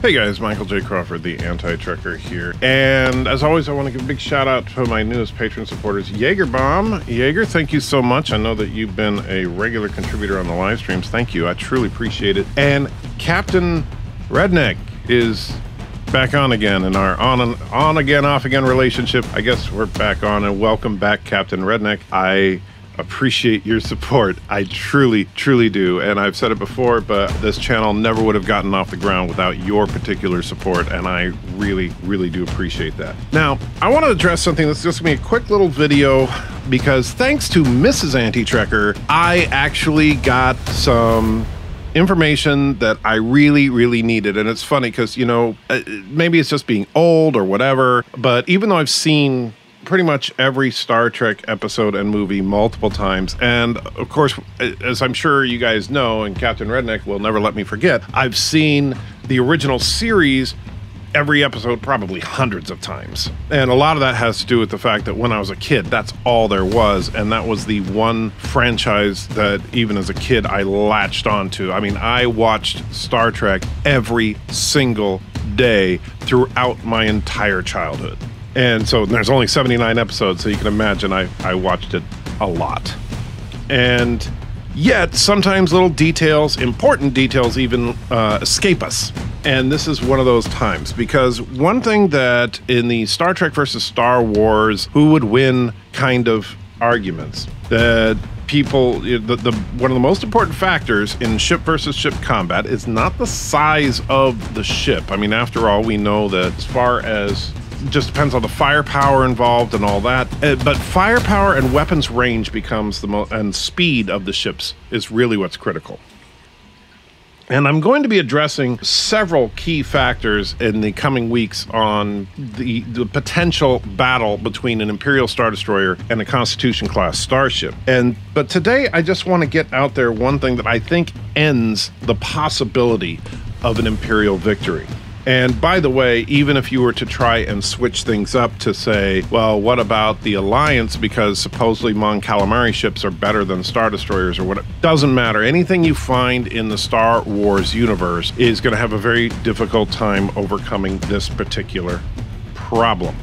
Hey guys, Michael J. Crawford, the Anti-Trekker here. And as always, I want to give a big shout out to my newest Patron supporters, Jaegerbomb. Jaeger, thank you so much. I know that you've been a regular contributor on the live streams. Thank you. I truly appreciate it. And Captain Redneck is back on again in our on again, off again relationship. I guess we're back on, and welcome back, Captain Redneck. I appreciate your support. I truly do, and I've said it before, but this channel never would have gotten off the ground without your particular support, and I really do appreciate that. Now, I want to address something that's just gonna be a quick little video, because thanks to Mrs. Anti-Trekker, I actually got some information that I really needed. And it's funny because, you know, maybe it's just being old or whatever, but even though I've seen pretty much every Star Trek episode and movie multiple times, and of course, as I'm sure you guys know, and Captain Redneck will never let me forget, I've seen the original series every episode probably hundreds of times. And a lot of that has to do with the fact that when I was a kid, that's all there was, and that was the one franchise that even as a kid I latched onto. I mean, I watched Star Trek every single day throughout my entire childhood. And so there's only 79 episodes, so you can imagine I watched it a lot. And yet, sometimes little details, important details even, escape us. And this is one of those times, because one thing that in the Star Trek versus Star Wars, who would win kind of arguments, that people, one of the most important factors in ship versus ship combat is not the size of the ship. I mean, after all, we know that as far as just depends on the firepower involved and all that. But firepower and weapons range becomes and speed of the ships is really what's critical. And I'm going to be addressing several key factors in the coming weeks on the potential battle between an Imperial Star Destroyer and a Constitution-class starship. But today, I just want to get out there one thing that I think ends the possibility of an Imperial victory. And by the way, even if you were to try and switch things up to say, well, what about the Alliance, because supposedly Mon Calamari ships are better than Star Destroyers or whatever, doesn't matter. Anything you find in the Star Wars universe is going to have a very difficult time overcoming this particular problem.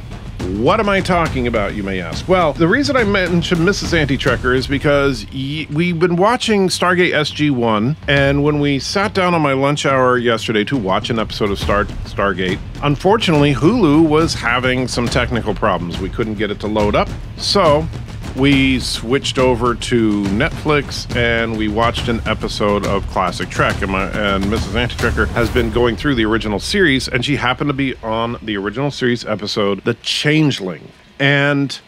What am I talking about, you may ask? Well, the reason I mentioned Mrs. Anti-Trekker is because we've been watching Stargate SG-1, and when we sat down on my lunch hour yesterday to watch an episode of Stargate, unfortunately, Hulu was having some technical problems. We couldn't get it to load up, so we switched over to Netflix and we watched an episode of Classic Trek. And Mrs. Anti-Trekker has been going through the original series, and she happened to be on the original series episode, The Changeling. And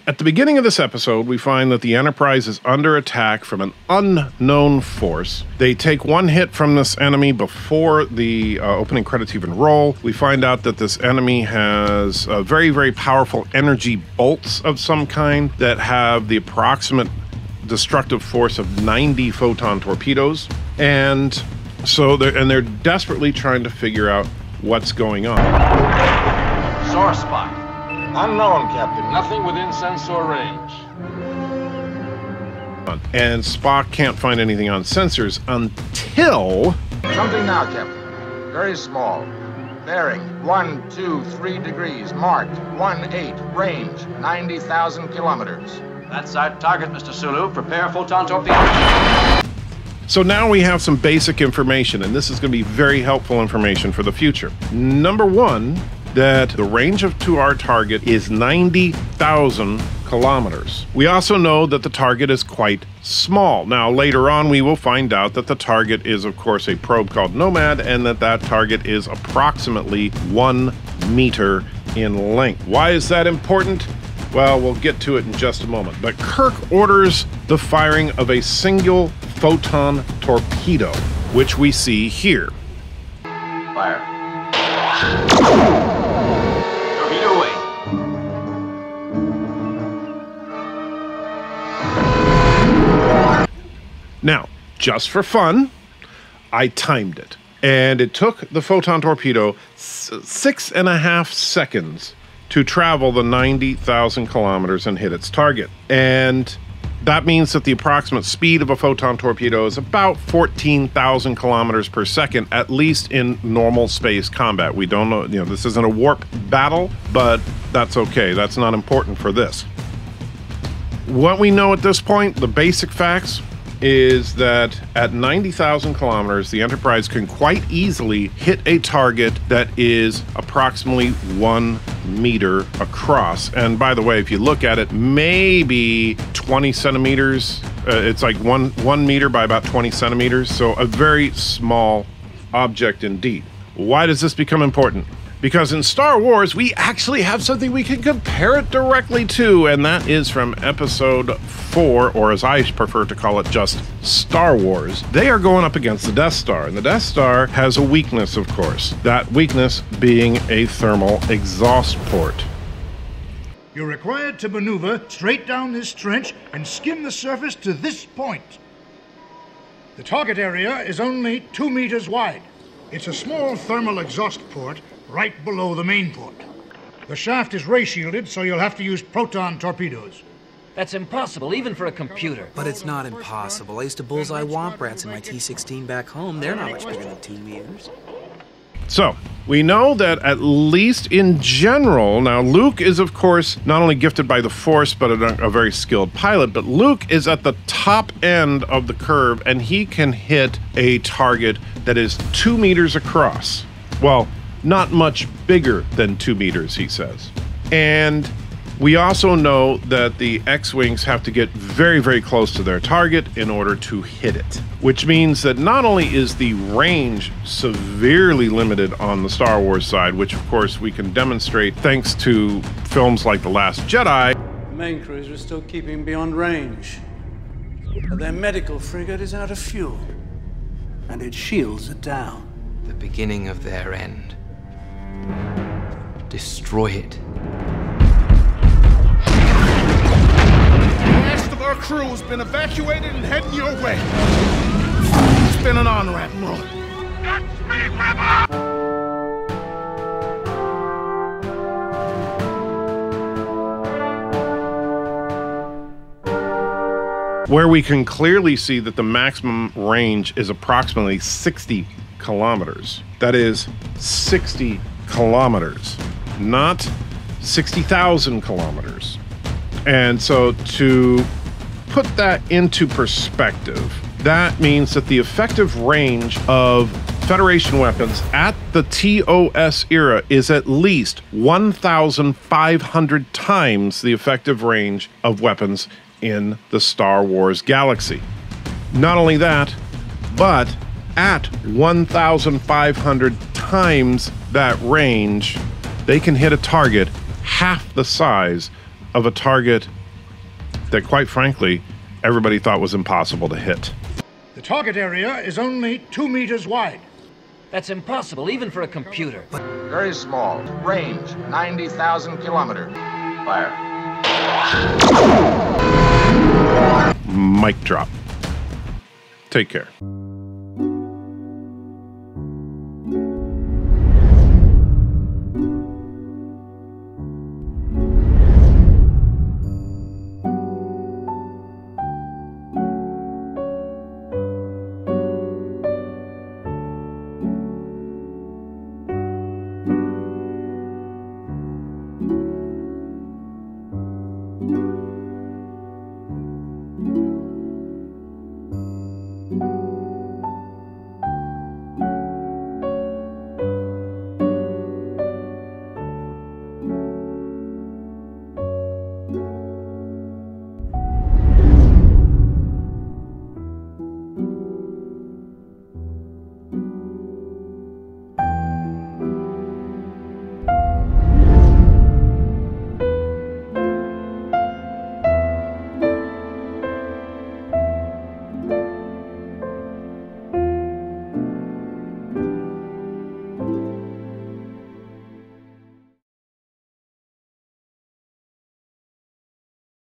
at the beginning of this episode, we find that the Enterprise is under attack from an unknown force. They take one hit from this enemy before the opening credits even roll. We find out that this enemy has very powerful energy bolts of some kind that have the approximate destructive force of 90 photon torpedoes. And so they're desperately trying to figure out what's going on. Sore spot. Unknown, Captain. Nothing within sensor range. And Spock can't find anything on sensors until... Something now, Captain. Very small. Bearing 123 degrees. Marked 18. Range 90,000 kilometers. That's our target, Mr. Sulu. Prepare photon torpedoes. So now we have some basic information, and this is going to be very helpful information for the future. Number one, that the range to our target is 90,000 kilometers. We also know that the target is quite small. Now, later on, we will find out that the target is, of course, a probe called Nomad, and that target is approximately 1 meter in length. Why is that important? Well, we'll get to it in just a moment. But Kirk orders the firing of a single photon torpedo, which we see here. Fire. Torpedo away. Now, just for fun, I timed it. And it took the photon torpedo 6.5 seconds to travel the 90,000 kilometers and hit its target. And That means that the approximate speed of a photon torpedo is about 14,000 kilometers per second, at least in normal space combat. We don't know, this isn't a warp battle, but that's okay. That's not important for this. What we know at this point, the basic facts, is that at 90,000 kilometers, the Enterprise can quite easily hit a target that is approximately 1 meter across. And by the way, if you look at it, maybe 20 centimeters, it's like one meter by about 20 centimeters. So a very small object indeed. Why does this become important? Because in Star Wars, we actually have something we can compare it directly to, and that is from Episode 4, or as I prefer to call it, just Star Wars. They are going up against the Death Star, and the Death Star has a weakness, of course. That weakness being a thermal exhaust port. You're required to maneuver straight down this trench and skim the surface to this point. The target area is only 2 meters wide. It's a small thermal exhaust port right below the main port. The shaft is ray shielded, so you'll have to use proton torpedoes. That's impossible, even for a computer. But it's not impossible. I used to bullseye womp rats in my T-16 back home. They're not much bigger than 2 meters. So, we know that at least in general, now Luke is of course not only gifted by the Force, but a very skilled pilot, but Luke is at the top end of the curve and he can hit a target that is 2 meters across. Well, not much bigger than 2 meters, he says. And we also know that the X-Wings have to get very, very close to their target in order to hit it, which means that not only is the range severely limited on the Star Wars side, which of course we can demonstrate thanks to films like The Last Jedi. The main cruiser is still keeping beyond range, but their medical frigate is out of fuel, and its shields are down. The beginning of their end. Destroy it. The rest of our crew has been evacuated and heading your way. It's been an honor, Admiral. Where we can clearly see that the maximum range is approximately 60 kilometers. That is 60 kilometers, not 60,000 kilometers. And so to put that into perspective, that means that the effective range of Federation weapons at the TOS era is at least 1,500 times the effective range of weapons in the Star Wars galaxy. Not only that, but at 1,500 times that range, they can hit a target half the size of a target that, quite frankly, everybody thought was impossible to hit. The target area is only 2 meters wide. That's impossible, even for a computer. Very small. Range, 90,000 kilometers. Fire. Mic drop. Take care.